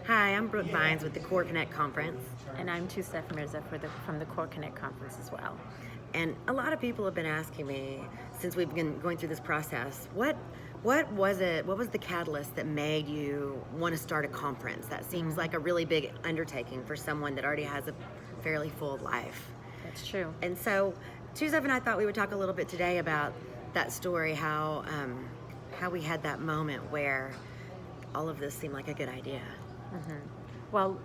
Hi, I'm Brooke Vines with the CoreConnect Conference. And I'm Touseef from the CoreConnect Conference as well. And a lot of people have been asking me since we've been going through this process, what was it? What was the catalyst that made you want to start a conference? That seems like a really big undertaking for someone that already has a fairly full life. That's true. And so, Touseef and I thought we would talk a little bit today about that story, how we had that moment where all of this seemed like a good idea. Well,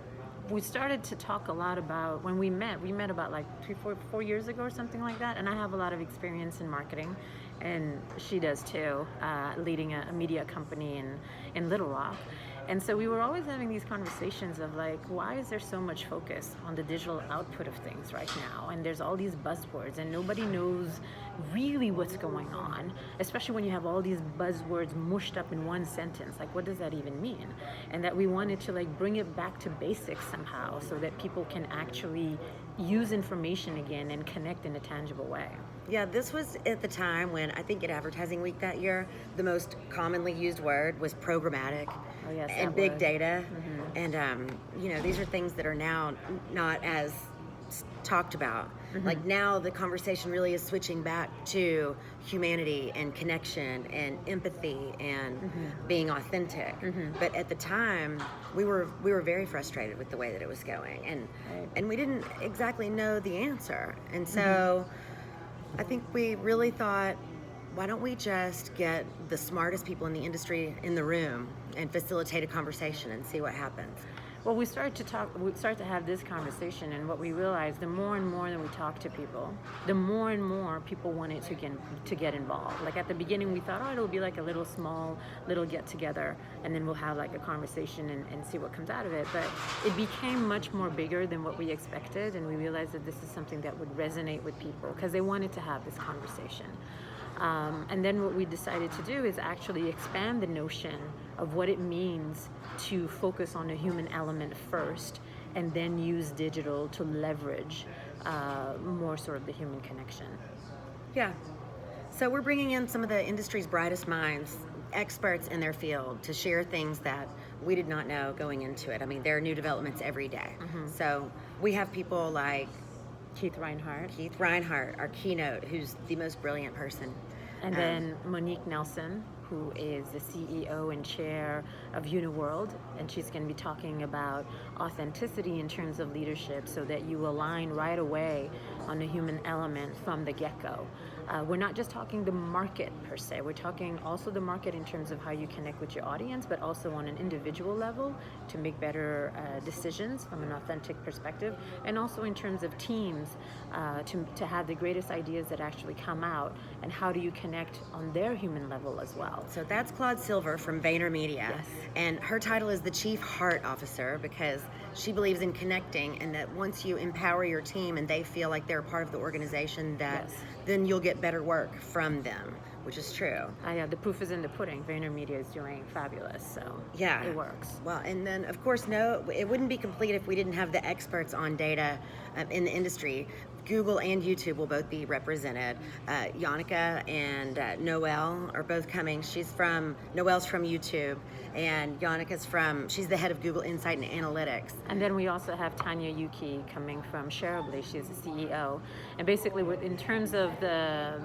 we started to talk a lot about when we met. We met about like 4 years ago or something like that. And I have a lot of experience in marketing, and she does too, leading a media company in Little Rock. And so we were always having these conversations of like, why is there so much focus on the digital output of things right now? And there's all these buzzwords, and nobody knows really what's going on, especially when you have all these buzzwords mushed up in one sentence. Like, what does that even mean? And that we wanted to like bring it back to basics somehow so that people can actually use information again and connect in a tangible way. Yeah, this was at the time when I think at Advertising Week that year, the most commonly used word was programmatic Oh, yes, and that big word. data. And, these are things that are now not as talked about. Like now the conversation really is switching back to humanity and connection and empathy and being authentic. But at the time, we were very frustrated with the way that it was going, and we didn't exactly know the answer. And so I think we really thought, why don't we just get the smartest people in the industry in the room and facilitate a conversation and see what happens? Well, we started to have this conversation, and what we realized, the more and more that we talked to people, the more and more people wanted to get involved. Like at the beginning, we thought, oh, it'll be like a little get together, and then we'll have like a conversation and see what comes out of it. But it became much more bigger than what we expected, and we realized that this is something that would resonate with people because they wanted to have this conversation. And then what we decided to do is actually expand the notion of what it means to focus on the human element first, and then use digital to leverage more sort of the human connection. Yeah. So we're bringing in some of the industry's brightest minds, experts in their field, to share things that we did not know going into it. I mean, there are new developments every day. So we have people like Keith Reinhardt. Our keynote, who's the most brilliant person. And then Monique Nelson, who is the CEO and chair of Uniworld, and she's going to be talking about authenticity in terms of leadership so that you align right away on the human element from the get-go. We're not just talking the market per se, we're talking also the market in terms of how you connect with your audience, but also on an individual level to make better decisions from an authentic perspective, and also in terms of teams to have the greatest ideas that actually come out, and how do you connect on their human level as well. So that's Claude Silver from VaynerMedia. Yes. And her title is the Chief Heart Officer because she believes in connecting, and that once you empower your team and they feel like they're a part of the organization, that then you'll get better work from them, which is true. Yeah, the proof is in the pudding. VaynerMedia is doing fabulous, so yeah, it works. Well, and then of course, no, it wouldn't be complete if we didn't have the experts on data in the industry. Google and YouTube will both be represented. Yannicka and Noelle are both coming. Noelle's from YouTube, and she's the head of Google Insight and Analytics. And then we also have Tanya Yuki coming from Shareably. She's the CEO. And basically, in terms of the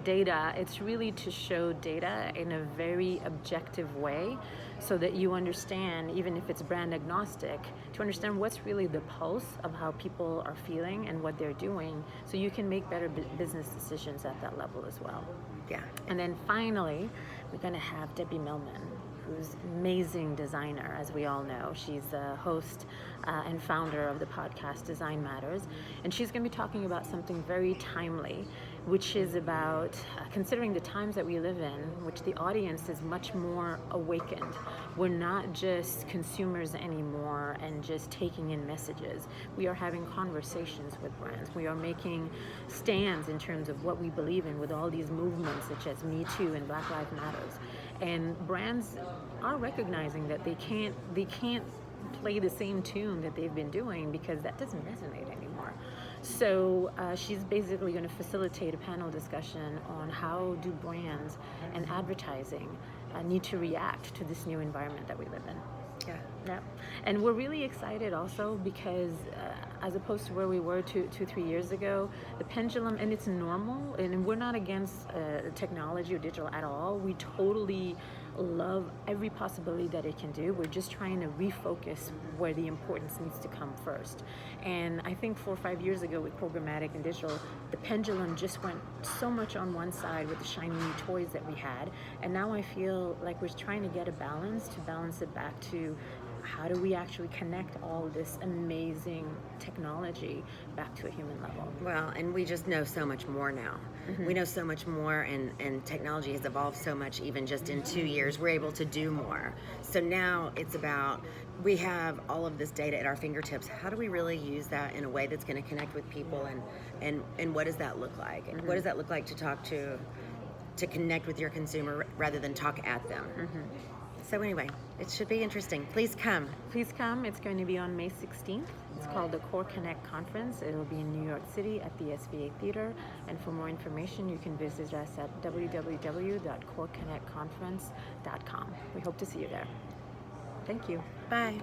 data, it's really to show data in a very objective way so that you understand, even if it's brand agnostic, to understand what's really the pulse of how people are feeling and what they're doing, so you can make better business decisions at that level as well. Yeah. And then finally, we're going to have Debbie Millman, who's an amazing designer, as we all know. She's the host and founder of the podcast Design Matters, and she's going to be talking about something very timely, which is about considering the times that we live in, which the audience is much more awakened. We're not just consumers anymore and just taking in messages. We are having conversations with brands. We are making stands in terms of what we believe in with all these movements such as Me Too and Black Lives Matters. And brands are recognizing that they can't play the same tune that they've been doing because that doesn't resonate anymore. So she's basically going to facilitate a panel discussion on how do brands and advertising need to react to this new environment that we live in. Yeah. Yeah, and we're really excited also because as opposed to where we were 3 years ago, the pendulum, and it's normal, and we're not against technology or digital at all. We totally love every possibility that it can do. We're just trying to refocus where the importance needs to come first. And I think 4 or 5 years ago with programmatic and digital, the pendulum just went so much on one side with the shiny new toys that we had. And now I feel like we're trying to get a balance to balance it back to how do we actually connect all this amazing technology back to a human level? Well, and we just know so much more now. We know so much more, and technology has evolved so much. Even just in 2 years, we're able to do more. So now it's about, we have all of this data at our fingertips. How do we really use that in a way that's going to connect with people, and what does that look like? And what does that look like to connect with your consumer rather than talk at them? So anyway, it should be interesting. Please come. Please come. It's going to be on May 16th. It's called the CoreConnect Conference. It will be in New York City at the SVA Theater. And for more information, you can visit us at www.coreconnectconference.com. We hope to see you there. Thank you. Bye.